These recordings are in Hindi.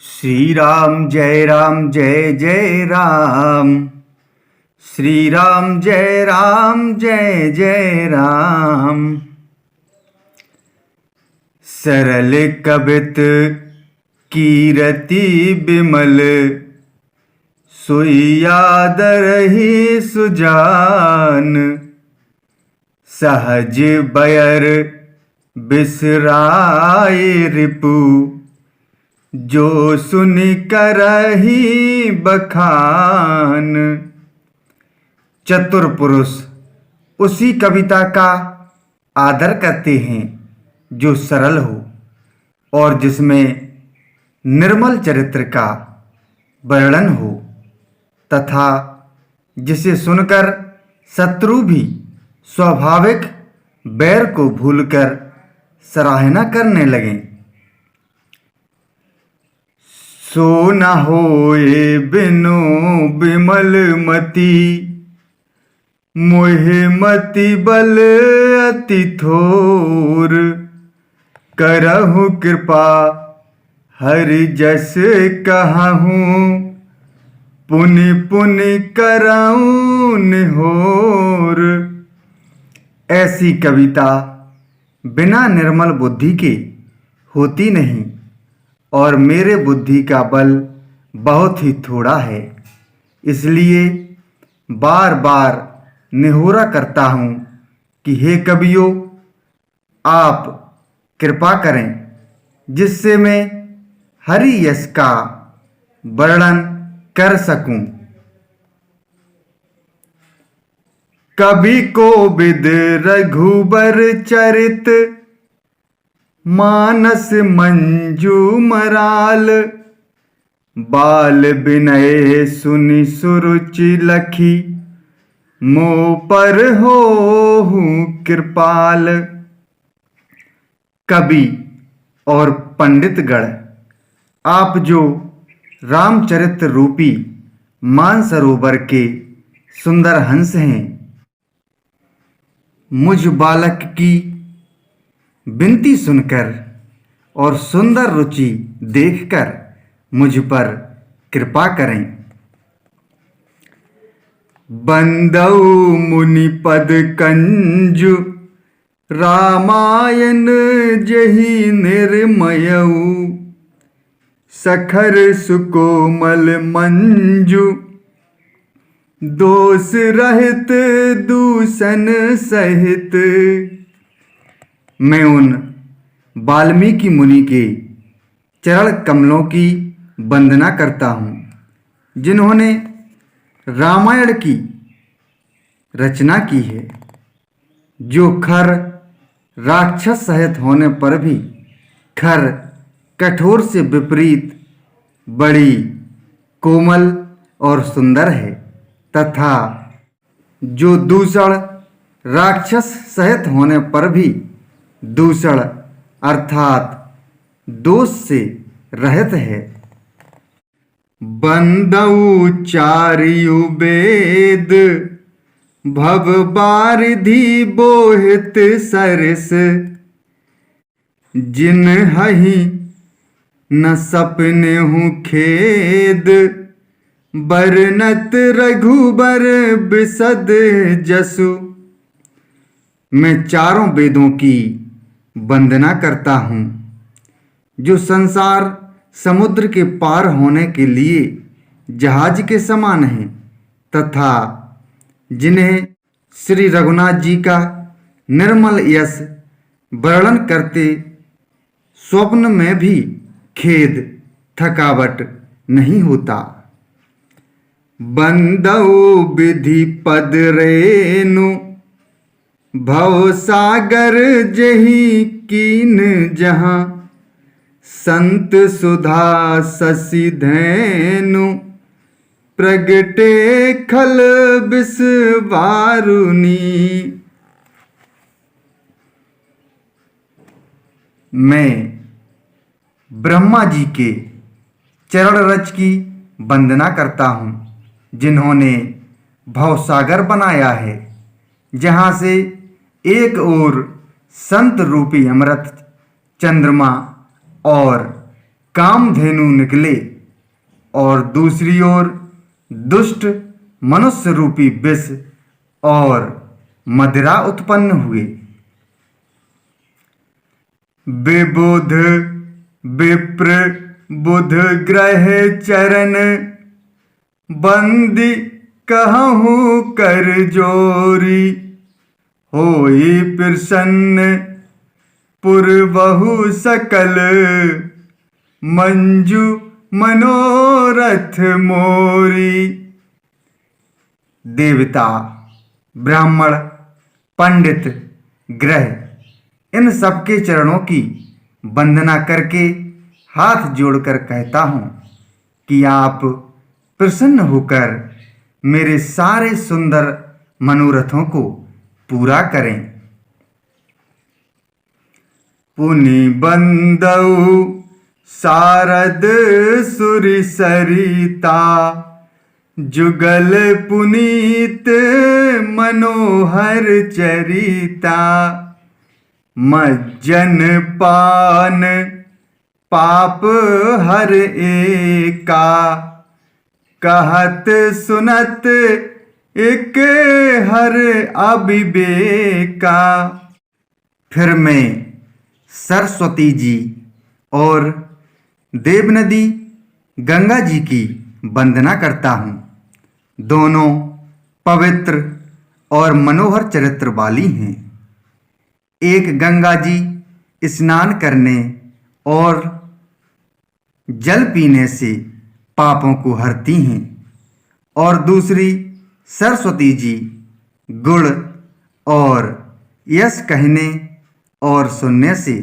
श्री राम जय जय राम। श्री राम जय जय राम। सरल कबित कीरति बिमल, सोई याद रही सुजान। सहज बयर बिसराय रिपु, जो सुन करही बखान। चतुर पुरुष उसी कविता का आदर करते हैं जो सरल हो और जिसमें निर्मल चरित्र का वर्णन हो, तथा जिसे सुनकर शत्रु भी स्वाभाविक बैर को भूलकर सराहना करने लगें। सो न होए बिनु बिमल मति, मोहि मति बल अति थोर। करहु कृपा हरि जस कहूँ, पुनि पुनि करऊँ निहोर। ऐसी कविता बिना निर्मल बुद्धि के होती नहीं और मेरे बुद्धि का बल बहुत ही थोड़ा है, इसलिए बार बार निहोरा करता हूँ कि हे कवियों, आप कृपा करें जिससे मैं हरि यश का वर्णन कर सकूं। कवि कोविद रघुबर चरित, मानस मंजू मराल। बाल विनय सुनि सुरुचि लखी, मोह पर होहु कृपाल। कवि और पंडितगण, आप जो रामचरित्र रूपी मानसरोवर के सुंदर हंस हैं, मुझ बालक की विनती सुनकर और सुंदर रुचि देखकर मुझ पर कृपा करें। बंदौ मुनि पद कंजु, रामायण जहि निर्मयऊ। सखर सुकोमल मंजु, दोष रहित दूषण सहित। मैं उन वाल्मीकि मुनि के चरण कमलों की वंदना करता हूँ जिन्होंने रामायण की रचना की है, जो खर राक्षस सहित होने पर भी खर कठोर से विपरीत बड़ी कोमल और सुंदर है, तथा जो दूषण राक्षस सहित होने पर भी दूषण अर्थात दोष से रहित है। बंदौ चारियु वेद, भव बारिधि बोहित सरस। जिन हहि न सपनेहु खेद, बरनत रघुबर बिसद जसु। मैं चारों वेदों की वंदना करता हूँ, जो संसार समुद्र के पार होने के लिए जहाज के समान है, तथा जिन्हें श्री रघुनाथ जी का निर्मल यश वर्णन करते स्वप्न में भी खेद थकावट नहीं होता। बंदौ विधि पद रेनु, भव सागर जहि कीन जहाँ। संत सुधा शशि धैनु, प्रगटे खल विषवारुणी। मैं ब्रह्मा जी के चरण रज की वंदना करता हूँ, जिन्होंने भवसागर बनाया है, जहाँ से एक ओर संत रूपी अमृत चंद्रमा और कामधेनु निकले और दूसरी ओर दुष्ट मनुष्य रूपी विष और मदिरा उत्पन्न हुए। विबुध विप्र बुध ग्रह चरण बंदी कहूँ कर जोरी, होई प्रसन्न पुरबहु सकल मंजू मनोरथ मोरी। देवता, ब्राह्मण, पंडित, ग्रह इन सबके चरणों की वंदना करके हाथ जोड़कर कहता हूँ कि आप प्रसन्न होकर मेरे सारे सुंदर मनोरथों को पूरा करें। पुनि बंदऊ शारद सुरि सरिता, जुगल पुनीत मनोहर चरिता। मज्जन पान पाप हर एका, कहत सुनत एक हर अविवेका। फिर मैं सरस्वती जी और देवनदी गंगा जी की वंदना करता हूँ। दोनों पवित्र और मनोहर चरित्र वाली हैं। एक गंगा जी स्नान करने और जल पीने से पापों को हरती हैं और दूसरी सरस्वती जी गुण और यश कहने और सुनने से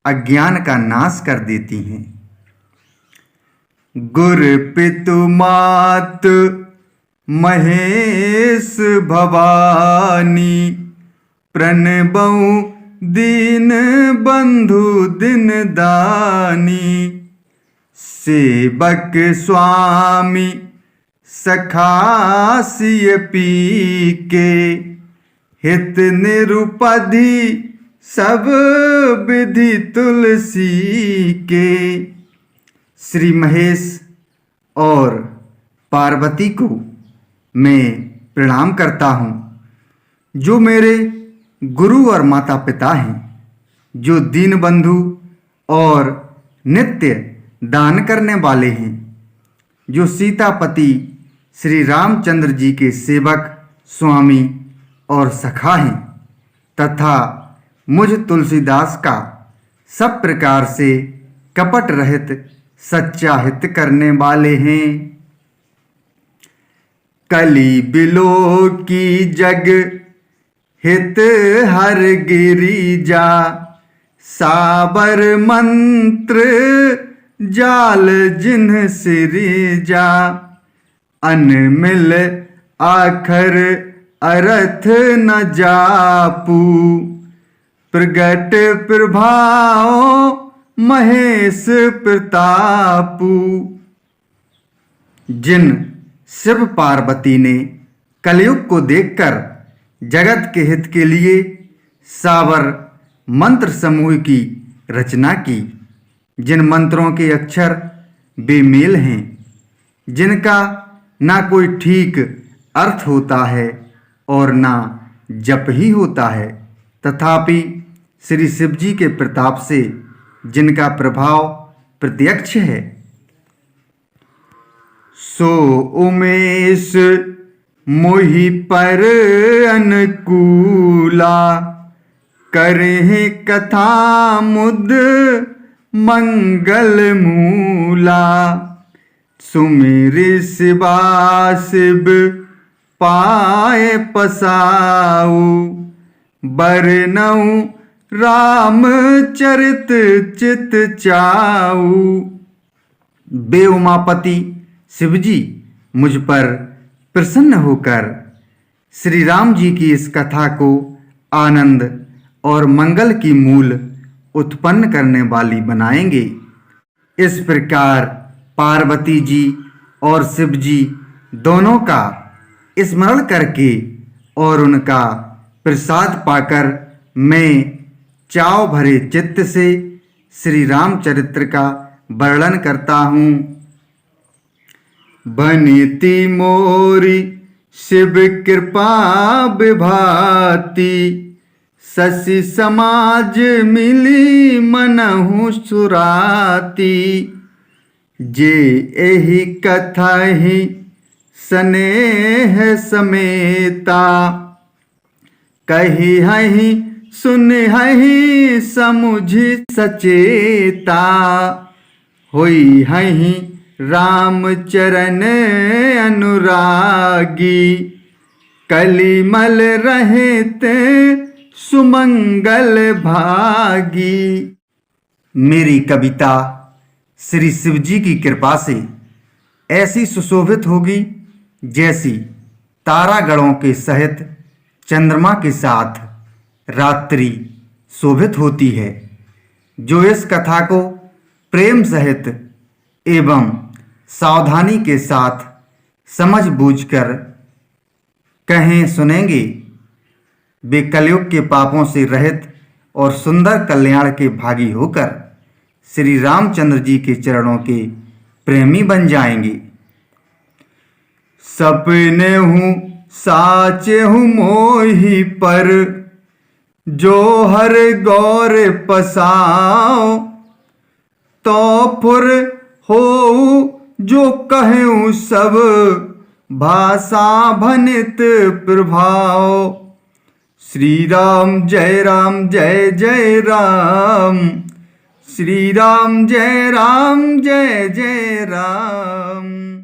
अज्ञान का नाश कर देती हैं। गुर पितु मात महेश भवानी, प्रणबऊ दीन बंधु दिन दानी। सेवक स्वामी सखासिय पी के, हित निरुपधि सब विधि तुलसी के। श्री महेश और पार्वती को मैं प्रणाम करता हूँ, जो मेरे गुरु और माता पिता हैं, जो दीनबंधु और नित्य दान करने वाले हैं, जो सीतापति श्री रामचंद्र जी के सेवक स्वामी और सखा हैं तथा मुझ तुलसीदास का सब प्रकार से कपट रहित सच्चा हित करने वाले हैं। कली बिलो की जग हित हर गिरिजा, साबर मंत्र जाल जिन्ह सिरिजा। अनमिल आखर अर्थ न जापू, प्रगट प्रभाव महेश प्रतापू। जिन शिव पार्वती ने कलयुग को देखकर जगत के हित के लिए सावर मंत्र समूह की रचना की, जिन मंत्रों के अक्षर बेमेल हैं, जिनका ना कोई ठीक अर्थ होता है और ना जप ही होता है, तथापि श्री शिव जी के प्रताप से जिनका प्रभाव प्रत्यक्ष है, सो उमेश मोहि पर अनुकूला। करे कथा मुद मंगल मूला, सुमिर शिवा शिव पाए पसाऊ। बरनऊ राम चरित चित चाऊ। बे उमापति शिवजी मुझ पर प्रसन्न होकर श्री राम जी की इस कथा को आनंद और मंगल की मूल उत्पन्न करने वाली बनाएंगे। इस प्रकार पार्वती जी और शिव जी दोनों का स्मरण करके और उनका प्रसाद पाकर मैं चाव भरे चित्त से श्री रामचरित्र का वर्णन करता हूँ। बनीति मोरी शिव कृपा विभाती, शशि समाज मिली मनहु सुराती। जे एहि कथा ही स्नेह समेता, कही हहि सुन हहि समुझि सचेता। होई हहि राम चरण अनुरागी, कलिमल रहित सुमंगल भागी। मेरी कविता श्री शिव जी की कृपा से ऐसी सुशोभित होगी जैसी तारागणों के सहित चंद्रमा के साथ रात्रि शोभित होती है। जो इस कथा को प्रेम सहित एवं सावधानी के साथ समझ बूझकर कहें सुनेंगे, वे कलयुग के पापों से रहित और सुंदर कल्याण के भागी होकर श्री रामचंद्र जी के चरणों के प्रेमी बन जाएंगे। सपने हूँ साचे हूँ मोहि पर, जो हर गौर पसाओ। तो फुर हो जो कहूँ सब, भाषा भनित प्रभाव। श्री राम जय राम जय जय राम, श्री राम जय जय राम।